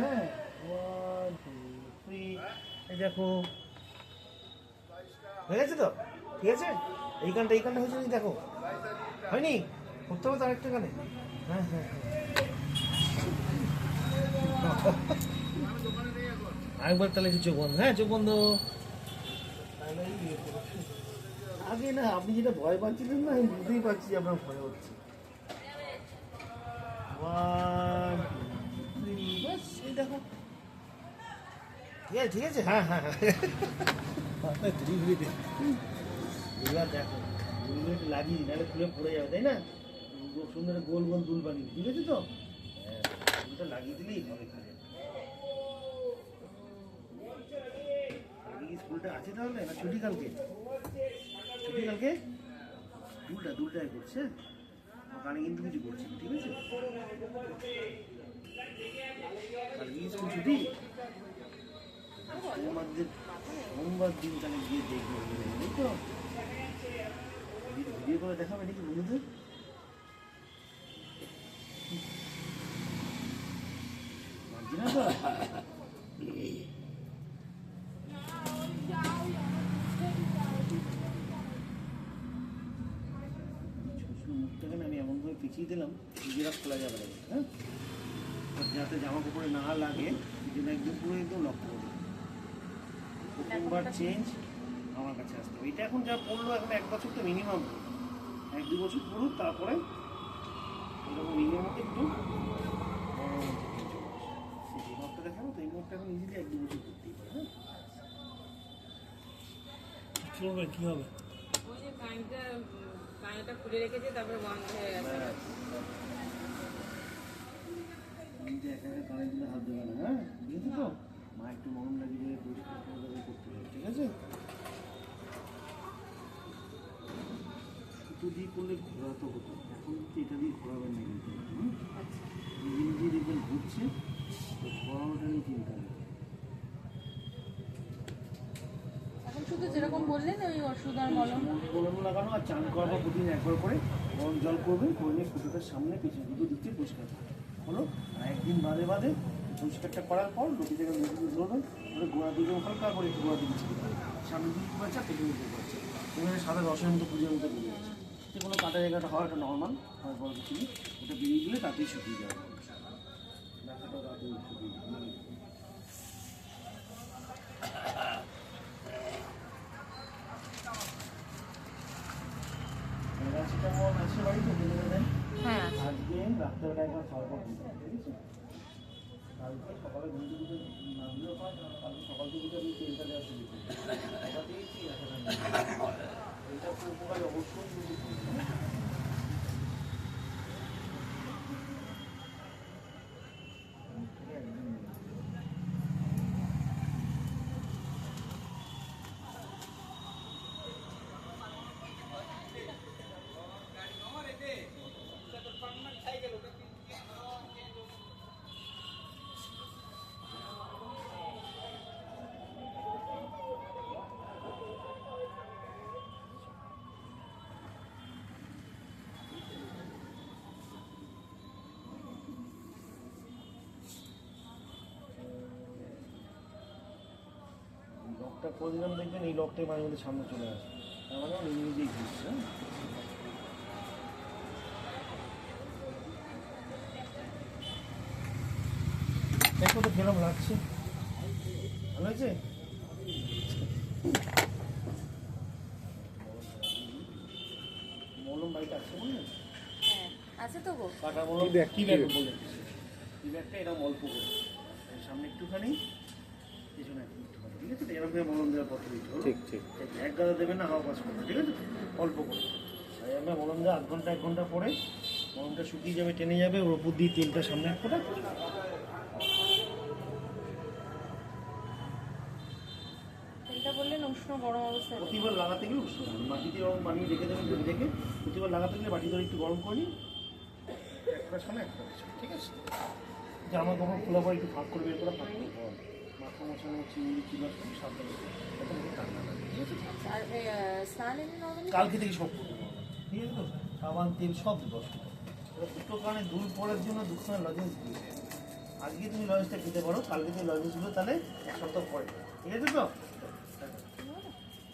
হ্যাঁ 1 2 3 এই দেখো হয়ে গেছে তো ঠিক আছে এই গানটা হয়েছে নাকি দেখো হয়নি করতে হবে তো আরেকটা গানে হ্যাঁ হ্যাঁ আরেকবার তাহলে চোখ বন্ধ হ্যাঁ চোখ বন্ধ আগে না আপনি যেটা ভয় পাচ্ছিলেন না আমি বুঝতেই পারছি আপনার ভয় হচ্ছে 1 2 3 বাস এই দেখো ঠিক আছে হ্যাঁ হ্যাঁ হ্যাঁ এবার দেখো দুলগুলো লাগিয়ে দিই নাহলে খুলে পড়ে যাবে তাই না সুন্দর গোল গোল দুল বানিয়ে ঠিক আছে তো হ্যাঁ দুলটা লাগিয়ে দিলেই হবে খালি স্কুলটা আছে তাহলে না ছুটি কালকে দুলটাই করছে ওখানে কিন্তু কিছু করছে ঠিক আছে কালকে স্কুল ছুটি সোমবার দিন তাহলে গিয়ে দেখবো তো ভিডিও করে দেখাবে নাকি বন্ধুদের মানছি না তো মুখটাকে আমি এমনভাবে পিছিয়ে দিলাম নিজেরা খোলা যাবে না হ্যাঁ যাতে জামা কাপড়ে না লাগে সেজন্য একদম পুরো একদম লক্ষ্য করবে প্রথমবার চেঞ্জ আমার কাছে আসতে হবে এটা এখন যা পড়লো এখন 1 বছর তো মিনিমাম 1-2 বছর পড়ুক তারপরে এরকম মিনিমাম একটু সেই মাপটা দেখাবো তো এই মাপটা এখন ইজিলি 1-2 বছর করতেই পারে হ্যাঁ চলবে কী হবে ওই যে কানেরটা খুলে রেখেছে তারপরে বন্ধ হয়ে গেছে এখানে কানের দিলে হাত দেবে না হ্যাঁ ঠিক আছে তো মা একটু মরম লাগিয়ে পরিষ্কার করে করতে হবে ঠিক আছে সুতো দিয়ে করলে ঘোরাতে হতো এখন এটা দিয়ে ঘোরাবেন না কিন্তু নিজে দেখবেন ঘুরছে তো ঘোরানোটা নিয়ে চিন্তা নেই এখন শুধু যেরকম বললেন ওই ওষুধ আর মলম লাগানো আর চান করার প্রতিদিন একবার করে গরম জল করবেন করে নিয়ে ফুটোটার সামনে পেছনে দুটো দিক থেকে পরিষ্কার হলো আর একদিন বাদে পরিষ্কারটা করার পর লোকে জায়গায় মুখে ধরবেন ওরা গোড়া দিকে হালকা করে একটু গোড়া দিকে ছেড়ে দেবেন সামনে দিকে পাচ্ছে পেছনে দিকে পাচ্ছে এখানে সাদা রসের মতো পুজোর মতো বেরিয়ে যাচ্ছে যে কোনো কাটা জায়গাটা হয় এটা নর্মাল হয় বড় কিছু নেই ওটা বেরিয়ে গেলে তাতেই শুকিয়ে যাবে ব্যথাটা তাতেই শুকিয়ে যাবে হ্যাঁ আজকে রাত্রেবেলা একবার খাওয়ার পর দিতে ঠিক আছে কালকে সকালে ঘুম থেকে না দিলেও হয় কালকে সকাল থেকে আমি তেলটা দেওয়া শুরু করি এটা দিয়েছি এটা খুব উপকারী অবশ্যই লকটা করে দিলাম দেখবেন এই লকটাই মাঝে মধ্যে সামনে চলে আসে তার মানে নিজে নিজেই ঘুরছে দেখো তো কিরম লাগছে ভালো হয়েছে মলম বাড়িতে আছে বললেন হ্যাঁ আছে তো গো কাটা মলম কি ব্যাগ বলে এই ব্যাগটা এরকম অল্প করে সামনে একটুখানি পিছনে একটুখানি ঠিক আছে এরকম করে মলম দেওয়ার পথে দিতে হবে ঠিক এক গাদা দেবেন না হাওয়া পাস করবে ঠিক আছে অল্প করে তাই আমরা মলম দেওয়া 1 ঘন্টা পরে মলমটা শুকিয়ে যাবে টেনে যাবে ওর উপর দিয়ে তেলটা সামনে এক ফোঁটা তেলটা বললেন উষ্ণ গরম অবস্থায় প্রতিবার লাগাতে গেলে উষ্ণ মাটিতে এরকম বানিয়ে রেখে দেবেন রেখে প্রতিবার লাগাতে গেলে বাটি ধরে একটু গরম করে নিন একটা সামনে একটা ঠিক আছে জামা কাপড় খোলা পরে একটু ফাঁক করে বের করে ফাঁক করে মাথা মশানো চিংড়ি চিবা সব সাবধানে ঠান্ডা লাগে ঠিক আছে আর স্নান এমনি নর্মালি কালকে থেকে সব করবো ঠিক আছে তো সাবান তেল সব দেবো দুটো কারণে দূর পড়ার জন্য দুটো লজেন্স দিয়েছে। আজকে তুমি লজেন্সটা খেতে পারো, কালকে তুমি লজেন্সগুলো তাহলে এক সপ্তাহ পরে, ঠিক আছে তো?